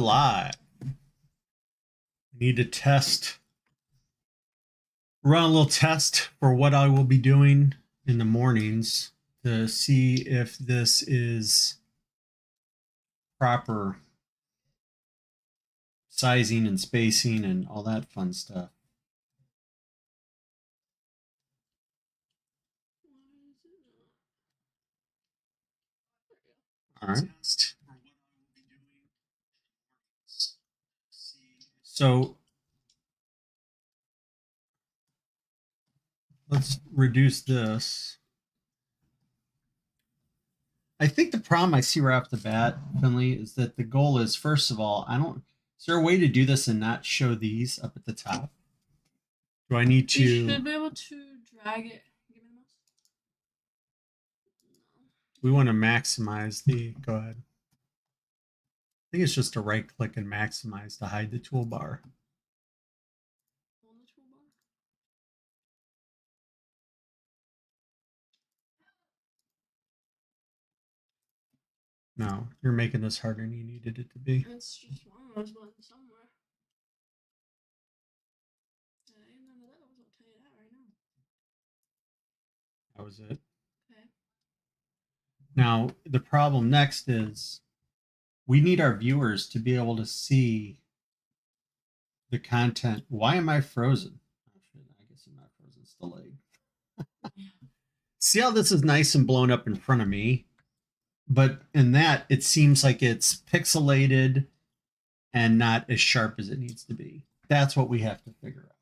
live. I need to run a little test for what I will be doing in the mornings to see if this is proper sizing and spacing and all that fun stuff. All right. So let's reduce this. I think the problem I see right off the bat, Finley, is that the goal is, first of all, is there a way to do this and not show these up at the top? Do I need to? You should be able to drag it. We want to maximize go ahead. I think it's just a right click and maximize to hide the toolbar. No, you're making this harder than you needed it to be. It's just one of those buttons somewhere. Ain't none of those, I'll tell you that right now. That was it. Okay. Now, the problem next is we need our viewers to be able to see the content. Why am I frozen? I guess I'm not frozen, it's delayed. See how this is nice and blown up in front of me? But in that, it seems like it's pixelated and not as sharp as it needs to be. That's what we have to figure out.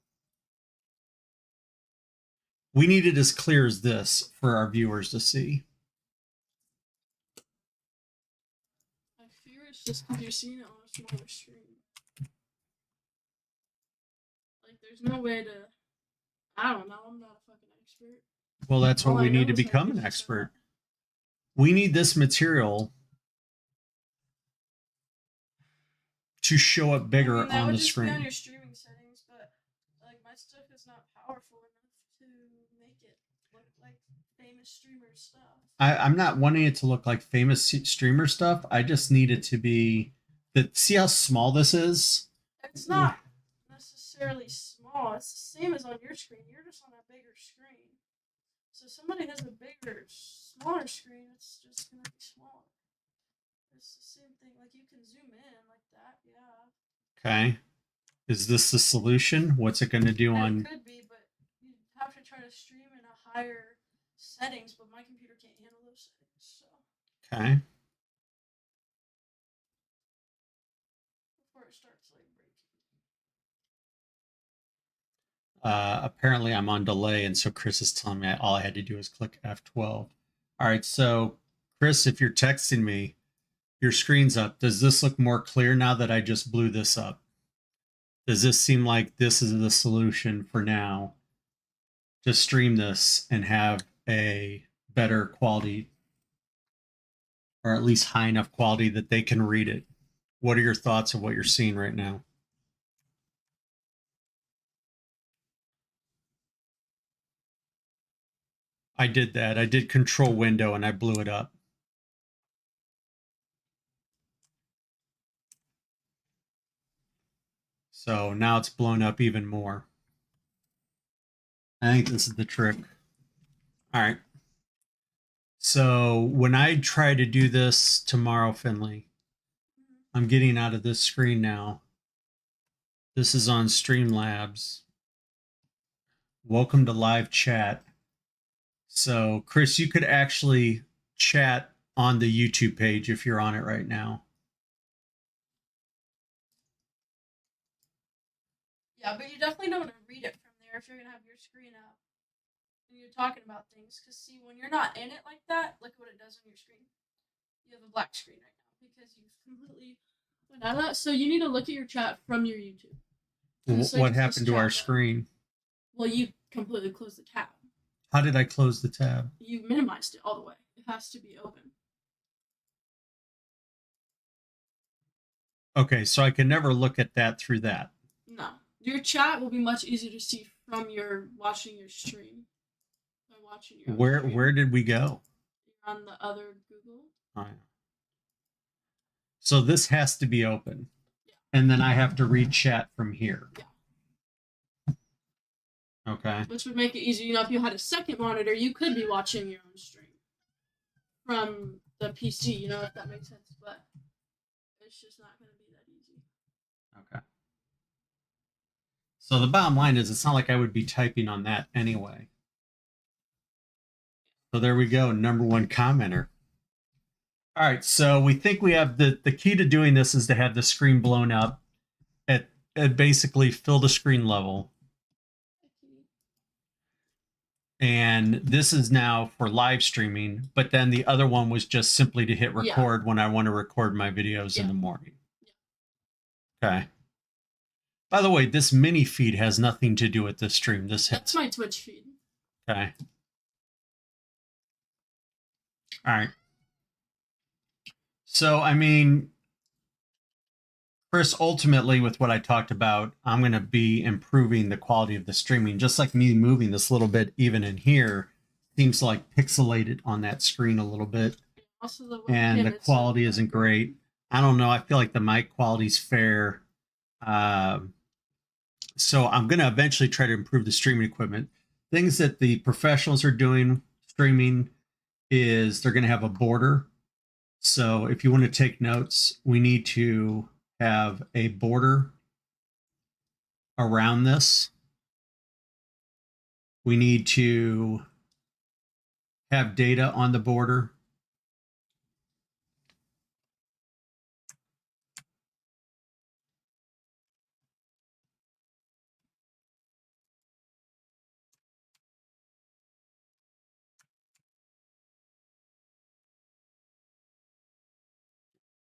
We need it as clear as this for our viewers to see. I fear it's just because you're seeing it on a smaller screen. Like, there's no way to... I don't know, I'm not a fucking expert. Well, that's what we need to become an expert. We need this material to show up bigger on the screen. That would just be on your streaming settings, but like my stuff is not powerful enough to make it look like famous streamer stuff. I'm not wanting it to look like famous streamer stuff. I just need it to be see how small this is? It's not necessarily small. It's the same as on your screen. You're just on a bigger screen. So somebody has a smaller screen, it's just gonna be smaller. It's the same thing. Like, you can zoom in like that, yeah. Okay. Is this the solution? What's it gonna do on? It could be, but you have to try to stream in a higher settings, but my computer can't handle those settings, so. Okay. Before it starts like breaking. Apparently I'm on delay, and so Chris is telling me all I had to do is click F12. All right, so Chris, if you're texting me, your screen's up. Does this look more clear now that I just blew this up? Does this seem like this is the solution for now to stream this and have a better quality, or at least high enough quality that they can read it? What are your thoughts of what you're seeing right now? I did that. I did control window and I blew it up. So now it's blown up even more. I think this is the trick. All right. So when I try to do this tomorrow, Finley, I'm getting out of this screen now. This is on Streamlabs. Welcome to live chat. So, Chris, you could actually chat on the YouTube page if you're on it right now. Yeah, but you definitely don't want to read it from there if you're going to have your screen up and you're talking about things. Because, see, when you're not in it like that, look what it does on your screen. You have a black screen right now because you've completely went out of that. So you need to look at your chat from your YouTube. What happened to our screen? Well, you completely closed the tab. How did I close the tab? You minimized it all the way. It has to be open. Okay, so I can never look at that through that. No. Your chat will be much easier to see from watching your stream. By watching your Where did we go? You're on the other Google. Oh, yeah. So this has to be open. and then I have to read chat from here. Yeah. Okay. Which would make it easier. You know, if you had a second monitor, you could be watching your own stream from the PC, you know, if that makes sense. But it's just not going to be that easy. Okay. So the bottom line is, it's not like I would be typing on that anyway. So there we go, number one commenter. All right, so we think we have the key to doing this is to have the screen blown up at basically fill the screen level. And this is now for live streaming, but then the other one was just simply to hit record when I want to record my videos in the morning. Okay. By the way, this mini feed has nothing to do with this stream. That's my Twitch feed. Okay. All right. So, I mean, Chris, ultimately, with what I talked about, I'm going to be improving the quality of the streaming, just like me moving this little bit, even in here, seems like pixelated on that screen a little bit. Also, and the quality isn't great. I don't know. I feel like the mic quality's fair. So I'm going to eventually try to improve the streaming equipment. Things that the professionals are doing streaming is they're going to have a border. So if you want to take notes, we need to have a border around this. We need to have data on the border.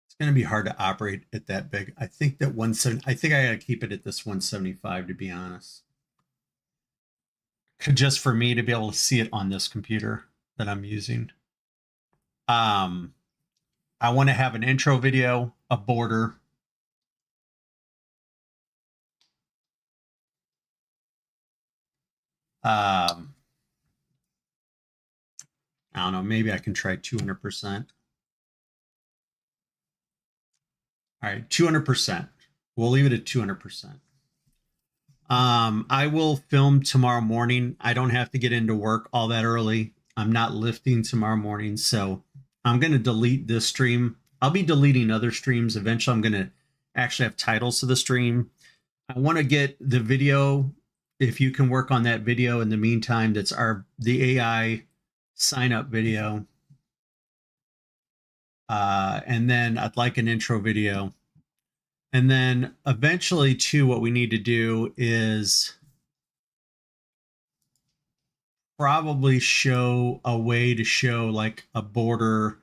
It's going to be hard to operate at that big. I think that 170, I think I got to keep it at this 175, to be honest. Just for me to be able to see it on this computer that I'm using. I want to have an intro video, a border. I don't know, maybe I can try 200%. All right, 200%. We'll leave it at 200%. I will film tomorrow morning. I don't have to get into work all that early. I'm not lifting tomorrow morning, so I'm going to delete this stream. I'll be deleting other streams. Eventually, I'm going to actually have titles to the stream. I want to get the video. If you can work on that video in the meantime, that's the AI sign up video. And then I'd like an intro video. And then eventually, too, what we need to do is probably show a way to show like a border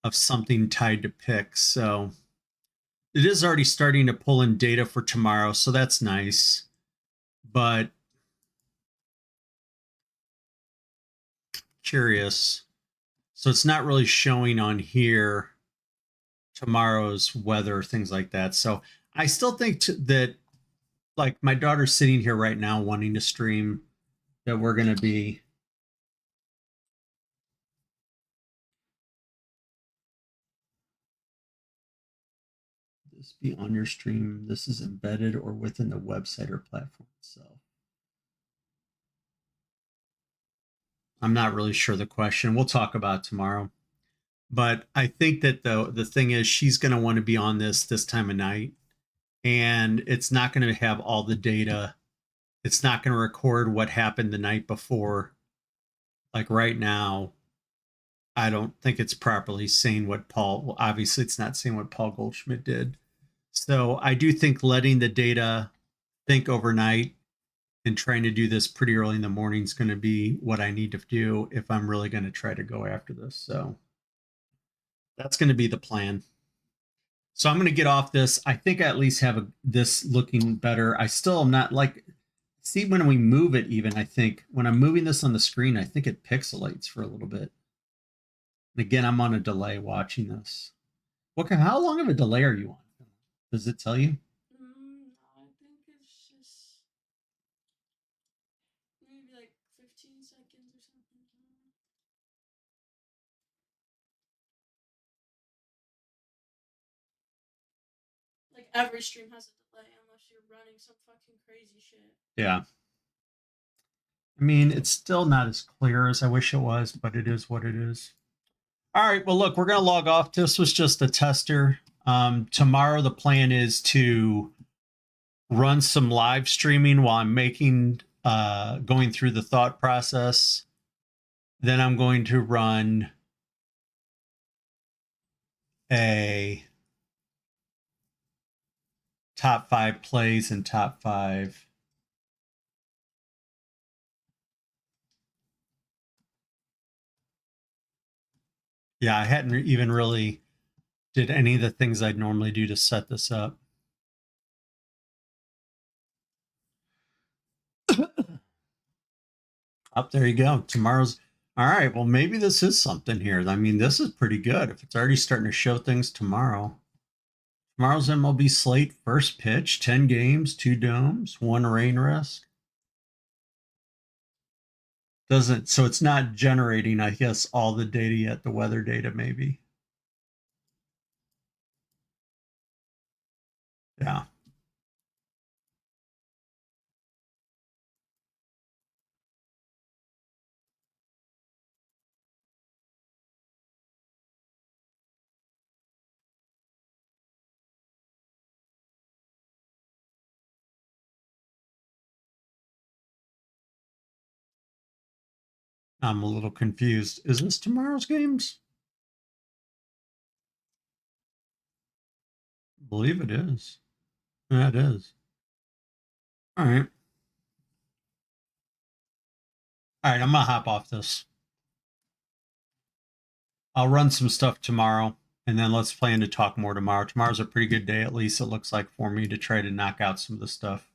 of something tied to pics. So it is already starting to pull in data for tomorrow, so that's nice. But curious. So it's not really showing on here tomorrow's weather, things like that. So I still think that, like, my daughter's sitting here right now wanting to stream, that we're going to be this be on your stream. This is embedded or within the website or platform itself. I'm not really sure the question. We'll talk about it tomorrow. But I think that the thing is, she's going to want to be on this time of night, and it's not going to have all the data. It's not going to record what happened the night before. Like right now, I don't think it's properly saying what well, obviously it's not saying what Paul Goldschmidt did. So I do think letting the data think overnight and trying to do this pretty early in the morning is going to be what I need to do if I'm really going to try to go after this. So that's going to be the plan. So I'm going to get off this. I think I at least have this looking better. I still am not like, see, when we move it even, I think when I'm moving this on the screen, I think it pixelates for a little bit. And again, I'm on a delay watching this. How long of a delay are you on? Does it tell you? I think it's just maybe like 15 seconds or something. Like every stream has a delay unless you're running some fucking crazy shit. Yeah. I mean, it's still not as clear as I wish it was, but it is what it is. All right. Well, look, we're going to log off. This was just a tester. Tomorrow, the plan is to run some live streaming while I'm going through the thought process. Then I'm going to run a top 5 plays and top 5. Yeah, I hadn't even really did any of the things I'd normally do to set this up. Up there you go. Tomorrow's all right. Well, maybe this is something here. I mean, this is pretty good. If it's already starting to show things tomorrow. Tomorrow's MLB slate, first pitch, 10 games, 2 domes, 1 rain risk. Doesn't, so it's not generating, I guess, all the data yet, the weather data maybe. Yeah. I'm a little confused. Is this tomorrow's games? I believe it is. Yeah, it is. All right. All right, I'm going to hop off this. I'll run some stuff tomorrow, and then let's plan to talk more tomorrow. Tomorrow's a pretty good day, at least it looks like, for me to try to knock out some of the stuff.